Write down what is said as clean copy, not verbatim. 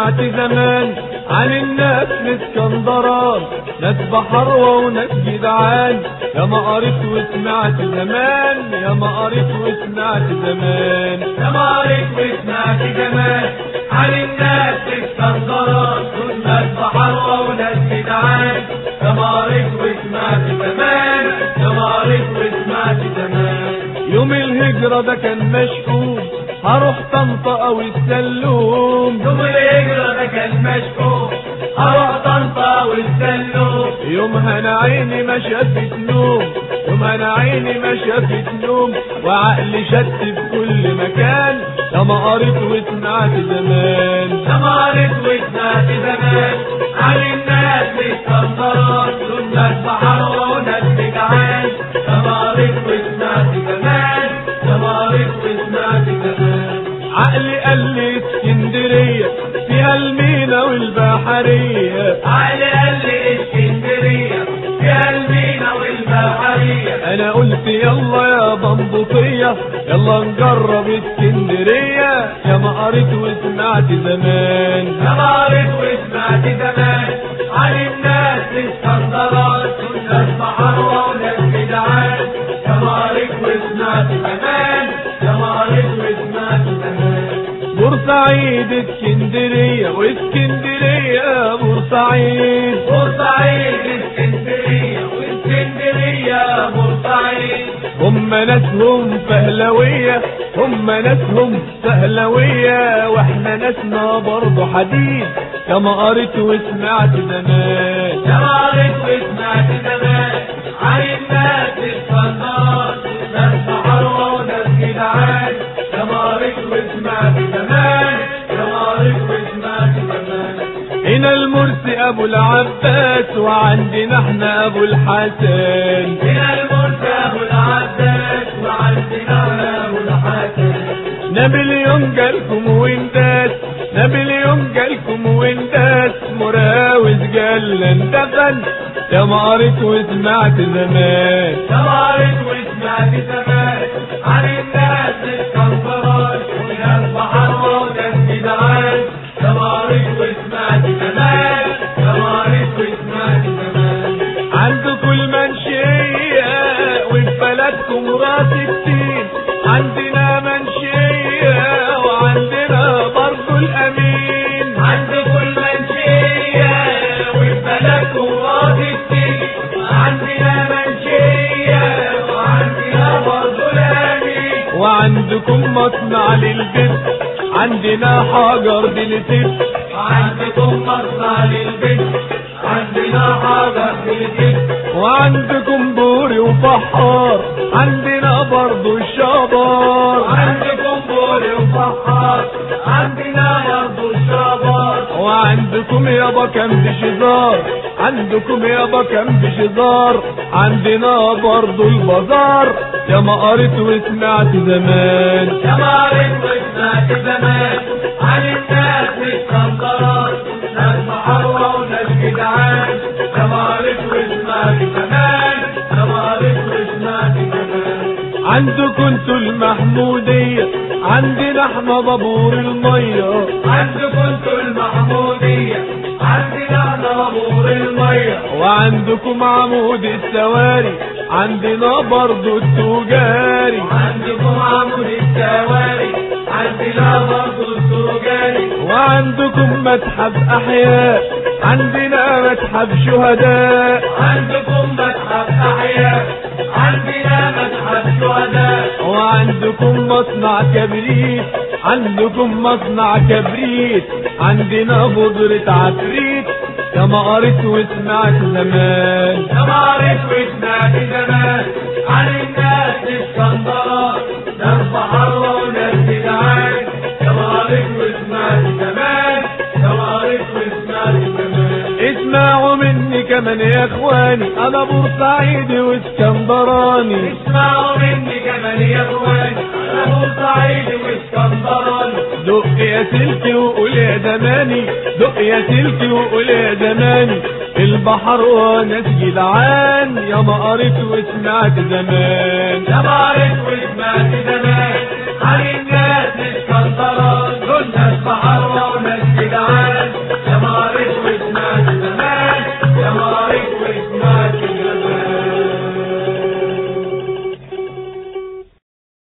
وسمعت زمان عن الناس في اسكندران، ناس بحروة وناس جدعان. يا ما قريت وسمعت زمان، يا ما قريت وسمعت زمان، يا ما قريت وسمعت زمان عن الناس في اسكندران، ناس بحروة وناس جدعان. يا ما قريت وسمعت زمان، يا ما قريت وسمعت زمان. يوم الهجرة ده كان مشؤوم، هروح طنطا او السلوم. يوم الهجرة ده كان مشؤوم، هروح طنطا او السلوم. يومها انا عيني ما شافت نوم، يومها انا عيني ما شافت نوم، وعقلي شت في كل مكان. يا ما قريت وسمعت زمان، يا ما قريت وسمعت زمان عن الناس في اسكندران، ناس بحروة وناس جدعان. يا ما قريت وسمعت زمان، يا ما قريت وسمعت زمان. عقلي قال لي اسكندرية فيها المينا والبحرية، عقلي قال لي اسكندرية فيها المينا والبحرية. انا قلت يلا يا بنبوطية يلا نجرب اسكندرية. يا ما قريت وسمعت زمان، يا ما قريت وسمعت زمان عن الناس في اسكندران، ناس بحروة وناس جدعان. يا ما قريت وسمعت زمان، يا ما قريت وسمعت زمان. بورسعيد اسكندرية واسكندرية بورسعيد، بورسعيد اسكندرية واسكندرية بورسعيد. هم ناسهم فهلوية، هم ناسهم فهلوية، واحنا ناسنا برضه حديد. يا ما قريت وسمعت زمان، يا ما قريت وسمعت زمان عن الناس في اسكندران، ناس بحروة وناس جدعان. يا ما قريت وسمعت زمان، يا ما قريت وسمعت زمان. هنا المرسي ابو العباس وعندنا احنا ابو الحسن. هنا المرسي ابو العباس وعندنا ابو الحسن. نابليون جالكم ونداس، نابليون جالكم ونداس، مراوز جال اندفن. يا ما قريت وسمعت زمان، يا ما قريت وسمعت زمان عن الناس في اسكندران، وناس بحروة وناس جدعان. يا ما قريت وسمعت زمان، يا ما قريت وسمعت زمان. عندكم المنشية وفي بلدكم راس التين، عندنا منشية وعندنا برضو الأمين. عندكم المنشية وفي بلدكم راس التين، عندنا منشية وعندنا برضو الأمين. وعندكم مصنع للبيت، عندنا حجر دلتف. عندكم مصنع للبيت، عندنا حجر دلتف. وعندكم بوري وفحار، عندنا برضو الشبار. عندكم بوري وفحار، عندنا برضو الشبار. وعندكم يابا كم بشزار، عندكم يابا كم بشزار، عندنا برضو البازار. يا ما قريت وسمعت زمان، يا ما قريت وسمعت زمان عن الناس في اسكندران، ناس بحروة وناس جدعان. يا ما قريت وسمعت زمان، يا ما قريت وسمعت زمان. عندكم انتوا المحمودية، عندنا احنا بابور المية. عندكم انتوا المحمودية، عندنا احنا بابور المية. وعندكم عمود السواري، عندنا برضو التجاري. عندكم عمود السواري، عندنا برضو التجاري. وعندكم متحف احياء، عندنا متحف شهداء. عندكم متحف احياء، عندنا متحف شهداء. وعندكم مصنع كبريت، عندكم مصنع كبريت، عندنا بودرة عفريت. يا ما قريت وسمعت زمان، يا ما قريت وسمعت زمان عن الناس في اسكندران، ناس بحروة وناس جدعان. يا ما قريت وسمعت زمان، يا ما قريت وسمعت زمان. اسمعوا مني كمان يا اخواني، انا بورسعيدي واسكندراني. اسمعوا مني كمان يا اخواني، انا بورسعيدي واسكندراني. دق يا سلكي وقول يا زماني، دق يا سلكي وقول يا زماني، البحر وناس جدعان. يا ما قريت وسمعت زمان، يا ما قريت وسمعت زمان عن الناس في اسكندران،